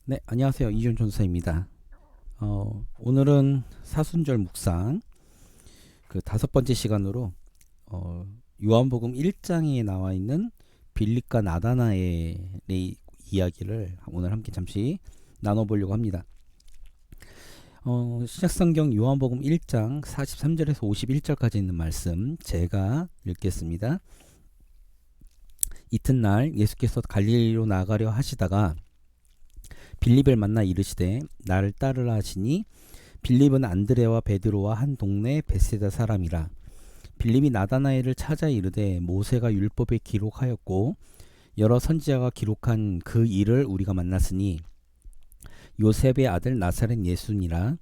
네, 안녕하세요. 이준 전사입니다. 오늘은 사순절 묵상 그 다섯 번째 시간으로 요한복음 1장에 나와 있는 빌립과 나다나엘의 이야기를 오늘 함께 잠시 나눠보려고 합니다. 신약성경 요한복음 1장 43절에서 51절까지 있는 말씀 제가 읽겠습니다. 이튿날 예수께서 갈릴리로 나가려 하시다가 빌립을 만나 이르시되 나를 따르라 하시니 빌립은 안드레와 베드로와 한 동네 베세다 사람이라. 빌립이 나다나엘을 찾아 이르되 모세가 율법에 기록하였고 여러 선지자가 기록한 그 일을 우리가 만났으니 요셉의 아들 나사렛 예수니라.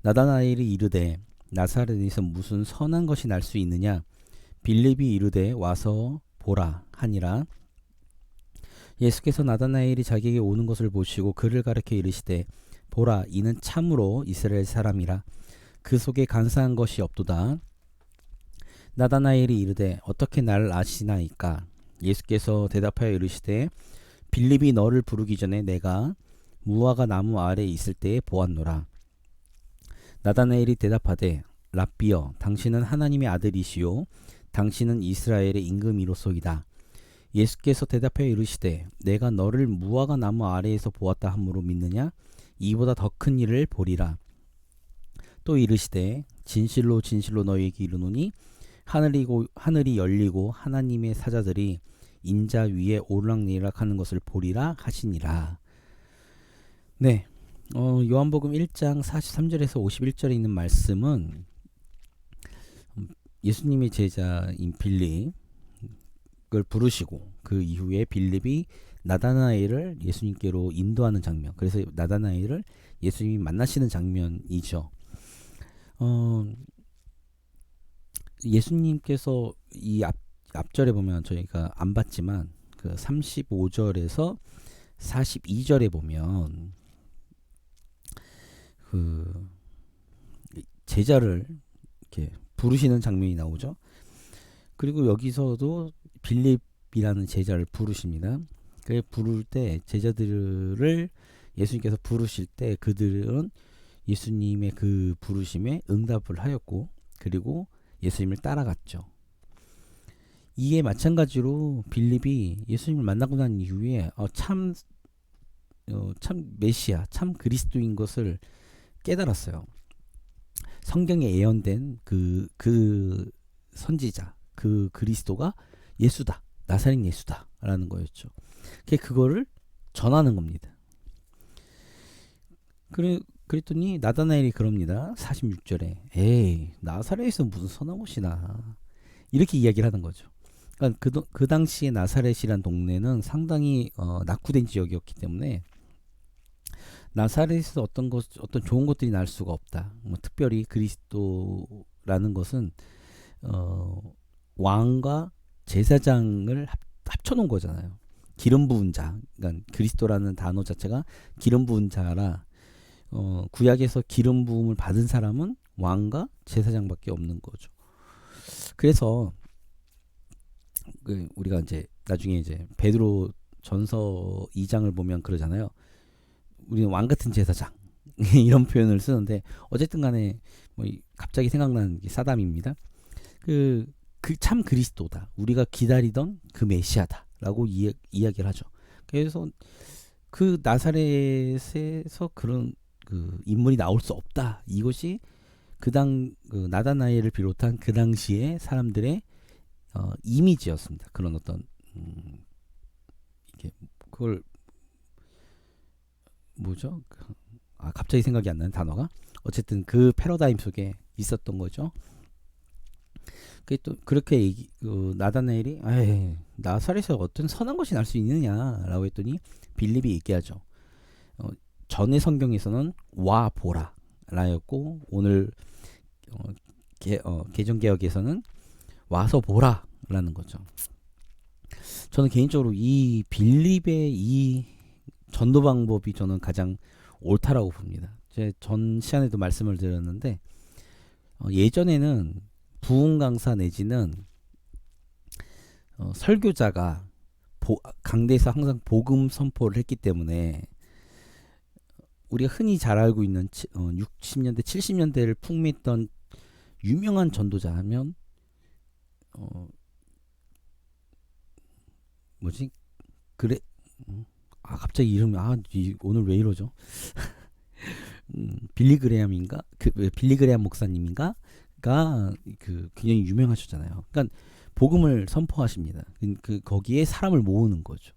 나다나엘이 이르되 나사렛에서 무슨 선한 것이 날 수 있느냐. 빌립이 이르되 와서 보라 하니라. 예수께서 나다나엘이 자기에게 오는 것을 보시고 그를 가리켜 이르시되 보라 이는 참으로 이스라엘 사람이라. 그 속에 간사한 것이 없도다. 나다나엘이 이르되 어떻게 나를 아시나이까. 예수께서 대답하여 이르시되 빌립이 너를 부르기 전에 내가 무화과 나무 아래에 있을 때에 보았노라. 나다나엘이 대답하되 랍비여 당신은 하나님의 아들이시요 당신은 이스라엘의 임금이로소이다. 예수께서 대답하여 이르시되 내가 너를 무화과 나무 아래에서 보았다 함으로 믿느냐. 이보다 더 큰 일을 보리라. 또 이르시되 진실로 진실로 너희에게 이르노니 하늘이 열리고 하나님의 사자들이 인자 위에 오르락내리락 하는 것을 보리라 하시니라. 네, 요한복음 1장 43절에서 51절에 있는 말씀은 예수님의 제자인 빌립을 부르시고 그 이후에 빌립이 나다나엘을 예수님께로 인도하는 장면, 그래서 나다나엘을 예수님이 만나시는 장면이죠. 예수님께서 이 앞절에 보면 저희가 안 봤지만 그 35절에서 42절에 보면 그 제자를 이렇게 부르시는 장면이 나오죠. 그리고 여기서도 빌립이라는 제자를 부르십니다. 그 부를 때 제자들을 예수님께서 부르실 때 그들은 예수님의 그 부르심에 응답을 하였고 그리고 예수님을 따라갔죠. 이에 마찬가지로 빌립이 예수님을 만나고 난 이후에 참 메시아, 참 그리스도인 것을 깨달았어요. 성경에 예언된 그 선지자, 그 그리스도가 예수다, 나사렛 예수다라는 거였죠. 그거를 전하는 겁니다. 그랬더니 나다나엘이 그럽니다. 46절에 에이 나사렛에서 무슨 선한 것이나 이렇게 이야기를 하는 거죠. 그러니까 그 당시에 나사렛이란 동네는 상당히 낙후된 지역이었기 때문에 나사렛에서 어떤 좋은 것들이 날 수가 없다. 뭐 특별히 그리스도라는 것은 왕과 제사장을 합쳐놓은 거잖아요. 기름 부은 자, 그러니까 그리스도라는 단어 자체가 기름 부은 자라. 구약에서 기름 부음을 받은 사람은 왕과 제사장밖에 없는 거죠. 그래서 우리가 이제 나중에 이제 베드로 전서 2장을 보면 그러잖아요. 우리는 왕 같은 제사장 이런 표현을 쓰는데 어쨌든 간에 뭐 갑자기 생각나는 게 사담입니다. 그 참 그리스도다. 우리가 기다리던 그 메시아다라고 이야기를 하죠. 그래서 그 나사렛에서 그런 그 인물이 나올 수 없다. 이것이 그 나다나엘을 비롯한 그 당시에 사람들의 이미지였습니다. 그런 어떤 이게 그걸 뭐죠? 갑자기 생각이 안 나는 단어가 어쨌든 그 패러다임 속에 있었던 거죠. 또 그렇게 나다나엘이 나사렛에서 어떤 선한 것이 날 수 있느냐라고 했더니 빌립이 얘기하죠. 전의 성경에서는 와 보라 라였고 오늘 개정개혁에서는 와서 보라 라는 거죠. 저는 개인적으로 이 빌립의 이 전도 방법이 저는 가장 옳다라고 봅니다. 제 전 시간에도 말씀을 드렸는데 예전에는 부흥 강사 내지는 설교자가 강대에서 항상 복음 선포를 했기 때문에 우리가 흔히 잘 알고 있는 60년대 70년대를 풍미했던 유명한 전도자 하면 뭐지? 그래 갑자기 이름이 오늘 왜 이러죠? 빌리 그레함인가? 빌리 그레함 목사님인가? 가 굉장히 유명하셨잖아요. 그러니까 복음을 선포하십니다. 거기에 사람을 모으는 거죠.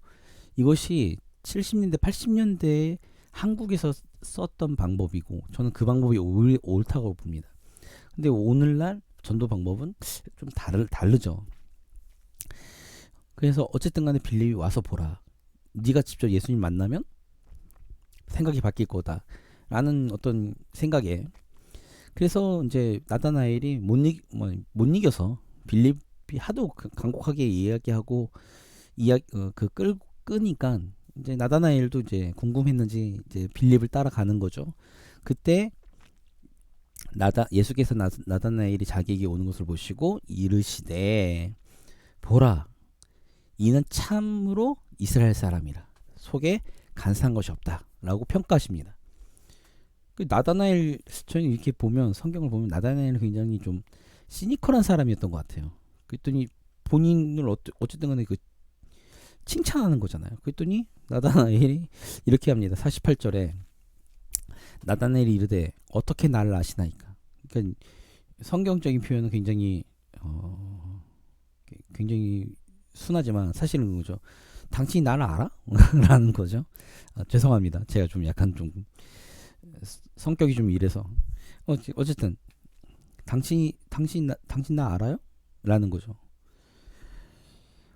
이것이 70년대 80년대에 한국에서 썼던 방법이고 저는 그 방법이 옳다고 봅니다. 근데 오늘날 전도 방법은 좀 다르죠. 그래서 어쨌든 간에 빌립이 와서 보라. 네가 직접 예수님 만나면 생각이 바뀔 거다. 라는 어떤 생각에 그래서 이제 나다나엘이 못 이겨서 빌립이 하도 간곡하게 이야기하고 끄니까 이제 나다나엘도 이제 궁금했는지 이제 빌립을 따라가는 거죠. 그때 예수께서 나다나엘이 자기에게 오는 것을 보시고 이르시되 보라 이는 참으로 이스라엘 사람이라 속에 간사한 것이 없다라고 평가하십니다. 나다나엘 저는 이렇게 보면 성경을 보면 나다나엘은 굉장히 좀 시니컬한 사람이었던 것 같아요. 그랬더니 본인을 어쨌든 간에 칭찬하는 거잖아요. 그랬더니 나다나엘이 이렇게 합니다. 48절에 나다나엘이 이르되 어떻게 나를 아시나이까. 그러니까 성경적인 표현은 굉장히 순하지만 사실은 그거죠. 당신이 나를 알아? 라는 거죠. 죄송합니다. 제가 좀 약간 좀 성격이 좀 이래서 어쨌든 당신 나 알아요? 라는 거죠.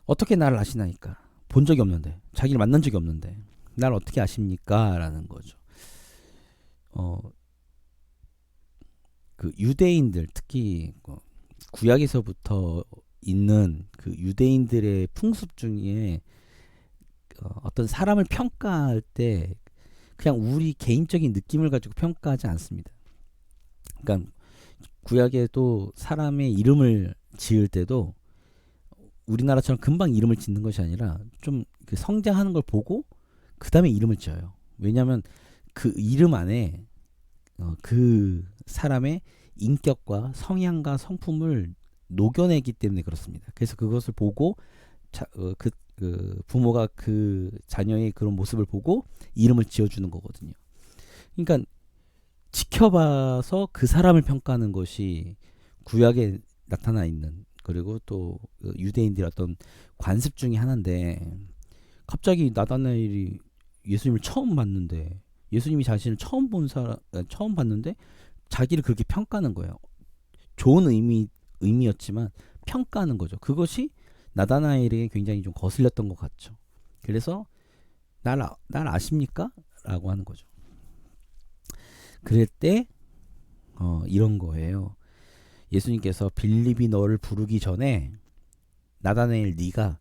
어떻게 나를 아시나이까? 본 적이 없는데 자기를 만난 적이 없는데 나를 어떻게 아십니까? 라는 거죠. 유대인들 특히 구약에서부터 있는 유대인들의 풍습 중에 어떤 사람을 평가할 때 그냥 우리 개인적인 느낌을 가지고 평가하지 않습니다. 그러니까 구약에도 사람의 이름을 지을 때도 우리나라처럼 금방 이름을 짓는 것이 아니라 좀 성장하는 걸 보고 그 다음에 이름을 지어요. 왜냐하면 그 이름 안에 그 사람의 인격과 성향과 성품을 녹여내기 때문에 그렇습니다. 그래서 그것을 보고 부모가 그 자녀의 그런 모습을 보고 이름을 지어주는 거거든요. 그러니까 지켜봐서 그 사람을 평가하는 것이 구약에 나타나 있는 그리고 또 유대인들의 어떤 관습 중에 하나인데 갑자기 나다나엘이 예수님을 처음 봤는데 예수님이 자신을 처음 봤는데 자기를 그렇게 평가하는 거예요. 좋은 의미였지만 평가하는 거죠. 그것이 나다나엘에게 굉장히 좀 거슬렸던 것 같죠. 그래서 날 아십니까? 라고 하는 거죠. 그럴 때 이런 거예요. 예수님께서 빌립이 너를 부르기 전에 나다나엘 네가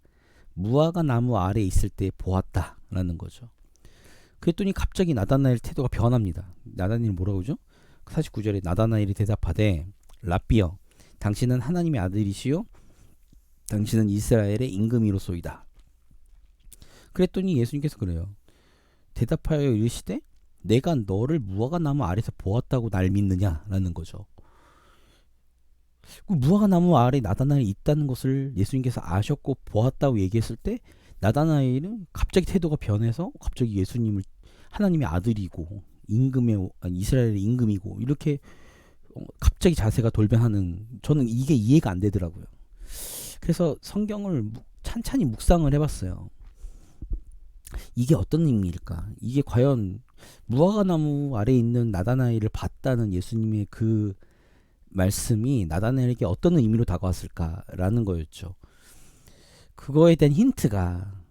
무화과 나무 아래 있을 때 보았다라는 거죠. 그랬더니 갑자기 나다나엘 태도가 변합니다. 나다나엘이 뭐라고 그러죠? 49절에 나다나엘이 대답하되 랍비여 당신은 하나님의 아들이시요 당신은 이스라엘의 임금이로소이다. 그랬더니 예수님께서 그래요. 대답하여 이르시되 내가 너를 무화과 나무 아래서 보았다고 날 믿느냐라는 거죠. 무화과 나무 아래 나다나엘이 있다는 것을 예수님께서 아셨고 보았다고 얘기했을 때 나다나엘은 갑자기 태도가 변해서 갑자기 예수님을 하나님의 아들이고 이스라엘의 임금이고 이렇게 갑자기 자세가 돌변하는 저는 이게 이해가 안 되더라고요. 그래서 성경을 찬찬히 묵상을 해봤어요. 이게 어떤 의미일까? 이게 과연 무화과 나무 아래에 있는 나다나엘을 봤다는 예수님의 그 말씀이 나다나엘에게 어떤 의미로 다가왔을까라는 거였죠. 그거에 대한 힌트가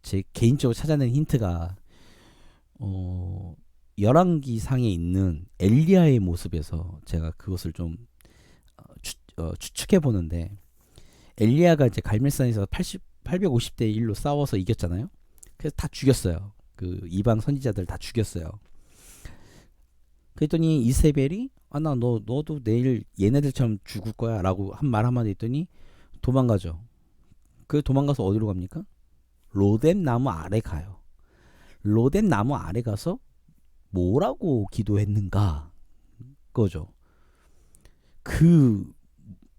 제 개인적으로 찾아낸 힌트가 열왕기상에 있는 엘리야의 모습에서 제가 그것을 좀 추측해 보는데 엘리야가 이제 갈멜산에서 850대 1로 싸워서 이겼잖아요. 그래서 다 죽였어요. 그 이방 선지자들 다 죽였어요. 그랬더니 이세벨이 너도 내일 얘네들처럼 죽을 거야 라고 한 말 한마디 했더니 도망가죠. 그 도망가서 어디로 갑니까? 로뎀 나무 아래 가요. 로뎀 나무 아래 가서 뭐라고 기도했는가 거죠. 그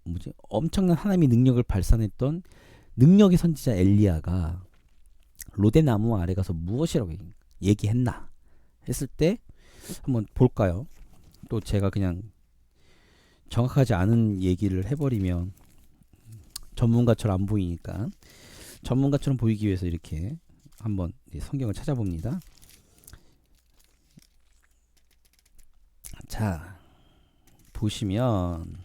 뭐지? 엄청난 하나님의 능력을 발산했던 능력의 선지자 엘리야가 로데나무 아래 가서 무엇이라고 얘기했나 했을 때 한번 볼까요? 또 제가 그냥 정확하지 않은 얘기를 해버리면 전문가처럼 안 보이니까 전문가처럼 보이기 위해서 이렇게 한번 성경을 찾아봅니다. 자, 보시면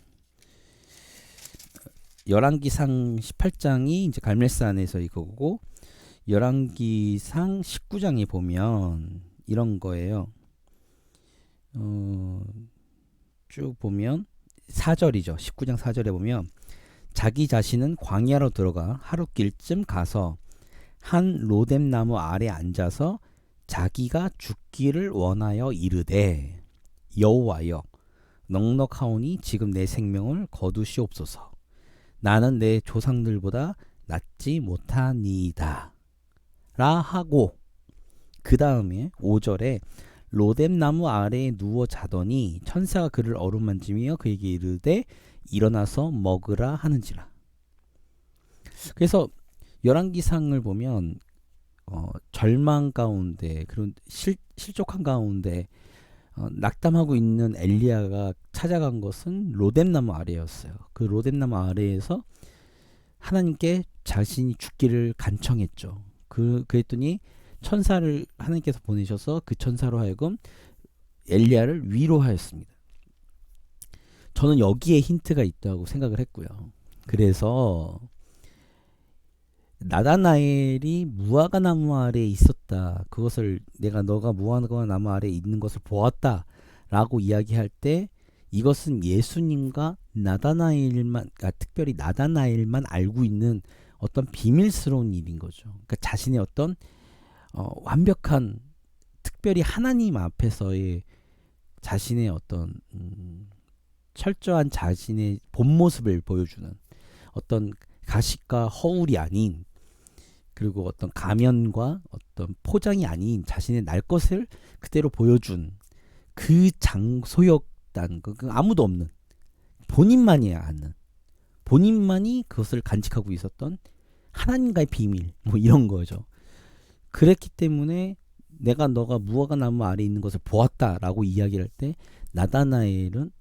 열왕기상 18장이 이제 갈멜산에서 이거고 열왕기상 19장에 보면 이런 거예요. 쭉 보면 4절이죠. 19장 4절에 보면 자기 자신은 광야로 들어가 하룻길쯤 가서 한 로뎀나무 아래 앉아서 자기가 죽기를 원하여 이르되 여호와여 넉넉하오니 지금 내 생명을 거두시옵소서. 나는 내 조상들보다 낫지 못하니이다 라 하고 그 다음에 5절에 로뎀나무 아래에 누워 자더니 천사가 그를 어루만지며 그에게 이르되 일어나서 먹으라 하는지라. 그래서 열왕기상을 보면 절망 가운데 그런 실족한 가운데 낙담하고 있는 엘리야가 찾아간 것은 로뎀나무 아래였어요. 그 로뎀나무 아래에서 하나님께 자신이 죽기를 간청했죠. 그랬더니 천사를 하나님께서 보내셔서 그 천사로 하여금 엘리야를 위로하였습니다. 저는 여기에 힌트가 있다고 생각을 했고요. 그래서 나다나엘이 무화과 나무 아래에 있었다. 그것을 내가 너가 무화과 나무 아래에 있는 것을 보았다 라고 이야기할 때 이것은 예수님과 나다나엘만 특별히 나다나엘만 알고 있는 어떤 비밀스러운 일인 거죠. 그러니까 자신의 어떤 완벽한 특별히 하나님 앞에서의 자신의 어떤 철저한 자신의 본 모습을 보여주는 어떤 가식과 허울이 아닌 그리고 어떤 가면과 어떤 포장이 아닌 자신의 날 것을 그대로 보여준 그 장소였다는 거. 아무도 없는 본인만이 아는 본인만이 그것을 간직하고 있었던 하나님과의 비밀 뭐 이런 거죠. 그랬기 때문에 내가 너가 무화과 나무 아래에 있는 것을 보았다라고 이야기를 할 때 나다나엘은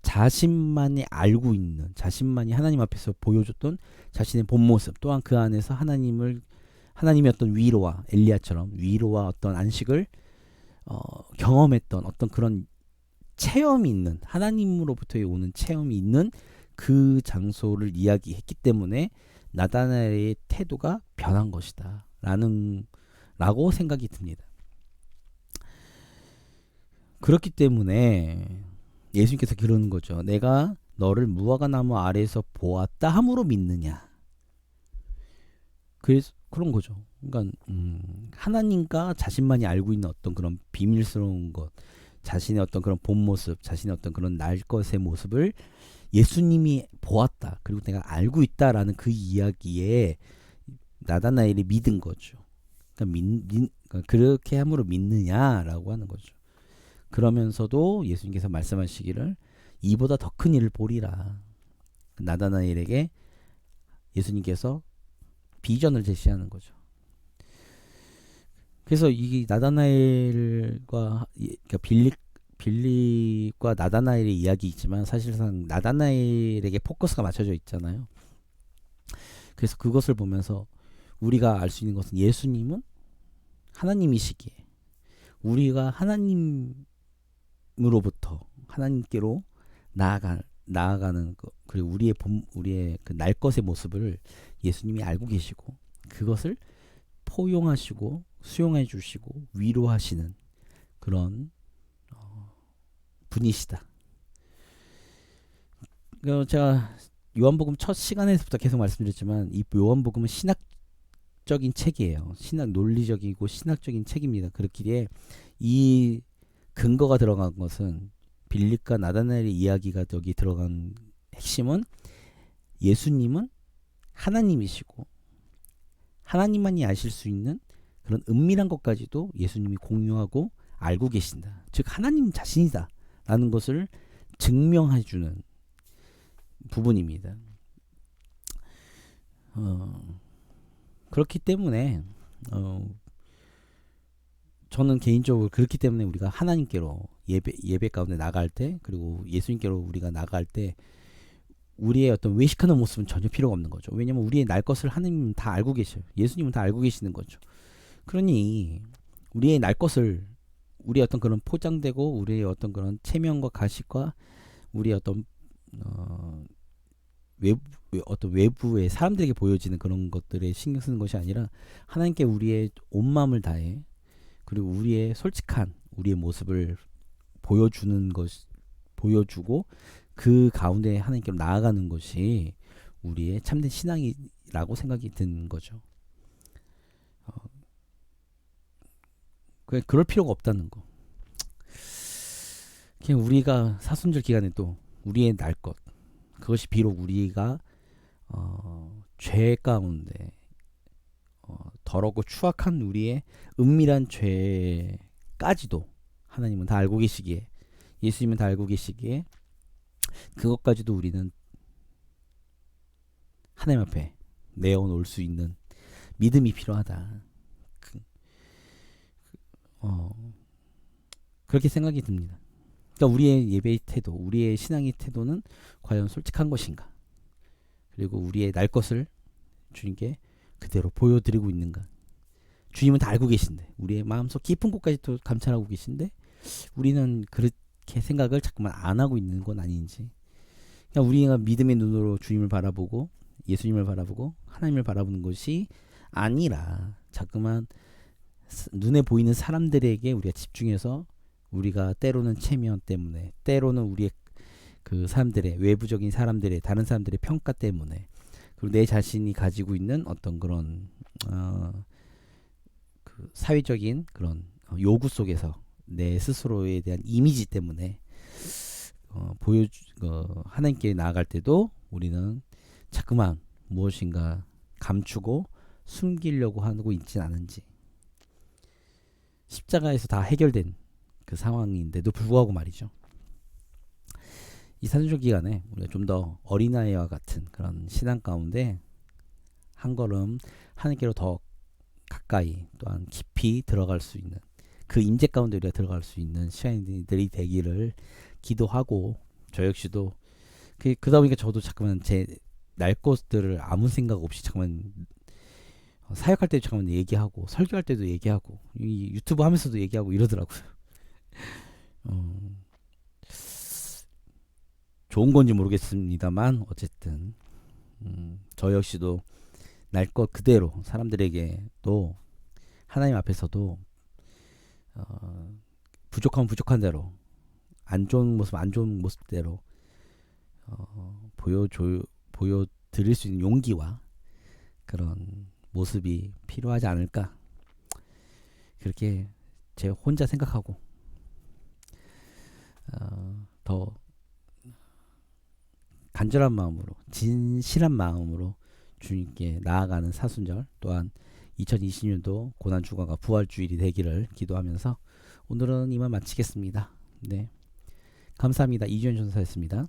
자신만이 알고 있는 자신만이 하나님 앞에서 보여줬던 자신의 본 모습 또한 그 안에서 하나님의 어떤 위로와 엘리야처럼 위로와 어떤 안식을 경험했던 어떤 그런 체험이 있는 하나님으로부터 오는 체험이 있는 그 장소를 이야기했기 때문에 나다나엘의 태도가 변한 것이다 라고 생각이 듭니다. 그렇기 때문에 예수님께서 그러는 거죠. 내가 너를 무화과 나무 아래에서 보았다 함으로 믿느냐. 그래서 그런 거죠. 그러니까 하나님과 자신만이 알고 있는 어떤 그런 비밀스러운 것, 자신의 어떤 그런 본 모습, 자신의 어떤 그런 날 것의 모습을 예수님이 보았다. 그리고 내가 알고 있다라는 그 이야기에 나다나엘이 믿은 거죠. 그러니까 그렇게 함으로 믿느냐라고 하는 거죠. 그러면서도 예수님께서 말씀하시기를 이보다 더 큰 일을 보리라. 나다나엘에게 예수님께서 비전을 제시하는 거죠. 그래서 이 나다나엘과 그러니까 빌립과 나다나엘의 이야기이지만 사실상 나다나엘에게 포커스가 맞춰져 있잖아요. 그래서 그것을 보면서 우리가 알 수 있는 것은 예수님은 하나님이시기에 우리가 하나님으로부터 하나님께로 나아가는 것 그리고 우리의 그 날 것의 모습을 예수님이 알고 계시고 그것을 포용하시고 수용해 주시고 위로하시는 그런 분이시다. 제가 요한복음 첫 시간에서부터 계속 말씀드렸지만 이 요한복음은 신학적인 책이에요. 신학 논리적이고 신학적인 책입니다. 그렇기에 이 근거가 들어간 것은 빌립과 나다나엘의 이야기가 여기 들어간 핵심은 예수님은 하나님이시고 하나님만이 아실 수 있는 그런 은밀한 것까지도 예수님이 공유하고 알고 계신다. 즉 하나님 자신이다 라는 것을 증명해주는 부분입니다. 그렇기 때문에 저는 개인적으로 그렇기 때문에 우리가 하나님께로 예배 가운데 나갈 때, 그리고 예수님께로 우리가 나갈 때 우리의 어떤 외식하는 모습은 전혀 필요가 없는 거죠. 왜냐면 우리의 날 것을 하나님은 다 알고 계셔요. 예수님은 다 알고 계시는 거죠. 그러니 우리의 날 것을, 우리의 어떤 그런 포장되고 우리의 어떤 그런 체면과 가식과 우리의 어떤 외부의 사람들에게 보여지는 그런 것들에 신경 쓰는 것이 아니라 하나님께 우리의 온 마음을 다해, 그리고 우리의 솔직한 우리의 모습을 보여주고 그 가운데 하나님께로 나아가는 것이 우리의 참된 신앙이라고 생각이 드는 거죠. 그럴 필요가 없다는 거. 그냥 우리가 사순절 기간에 또 우리의 날 것, 그것이 비록 우리가 죄 가운데 더럽고 추악한 우리의 은밀한 죄까지도 하나님은 다 알고 계시기에, 예수님은 다 알고 계시기에 그것까지도 우리는 하나님 앞에 내어놓을 수 있는 믿음이 필요하다. 그렇게 생각이 듭니다. 그러니까 우리의 예배의 태도, 우리의 신앙의 태도는 과연 솔직한 것인가? 그리고 우리의 날 것을 주님께 그대로 보여드리고 있는가? 주님은 다 알고 계신데, 우리의 마음속 깊은 곳까지 또 감찰하고 계신데 우리는 그렇게 생각을 자꾸만 안 하고 있는 건 아닌지. 그러니까 우리가 믿음의 눈으로 주님을 바라보고 예수님을 바라보고 하나님을 바라보는 것이 아니라 자꾸만 눈에 보이는 사람들에게 우리가 집중해서, 우리가 때로는 체면 때문에, 때로는 우리의 그 사람들의 외부적인 사람들의, 다른 사람들의 평가 때문에, 그리고 내 자신이 가지고 있는 어떤 그런 그 사회적인 그런 요구 속에서 내 스스로에 대한 이미지 때문에 하나님께 나아갈 때도 우리는 자꾸만 무엇인가 감추고 숨기려고 하고 있진 않은지. 십자가에서 다 해결된 그 상황인데도 불구하고 말이죠. 이 사순절 기간에 우리가 좀 더 어린아이와 같은 그런 신앙 가운데 한 걸음 하나님께로 더 가까이, 또한 깊이 들어갈 수 있는, 그 임재 가운데 우리가 들어갈 수 있는 시간들이 되기를 기도하고, 저 역시도 그러다 보니까 저도 잠깐만 제 날 것들을 아무 생각 없이 잠깐만 사역할 때도 잠깐만 얘기하고, 설교할 때도 얘기하고, 이 유튜브 하면서도 얘기하고 이러더라고요. 좋은 건지 모르겠습니다만 어쨌든 저 역시도 날 것 그대로 사람들에게 또 하나님 앞에서도 부족하면 부족한 대로, 안 좋은 모습대로 보여드릴 수 있는 용기와 그런 모습이 필요하지 않을까, 그렇게 제 혼자 생각하고 더 간절한 마음으로, 진실한 마음으로 주님께 나아가는 사순절, 또한 2020년도 고난주간과 부활주일이 되기를 기도하면서 오늘은 이만 마치겠습니다. 네, 감사합니다. 이주연 전사였습니다.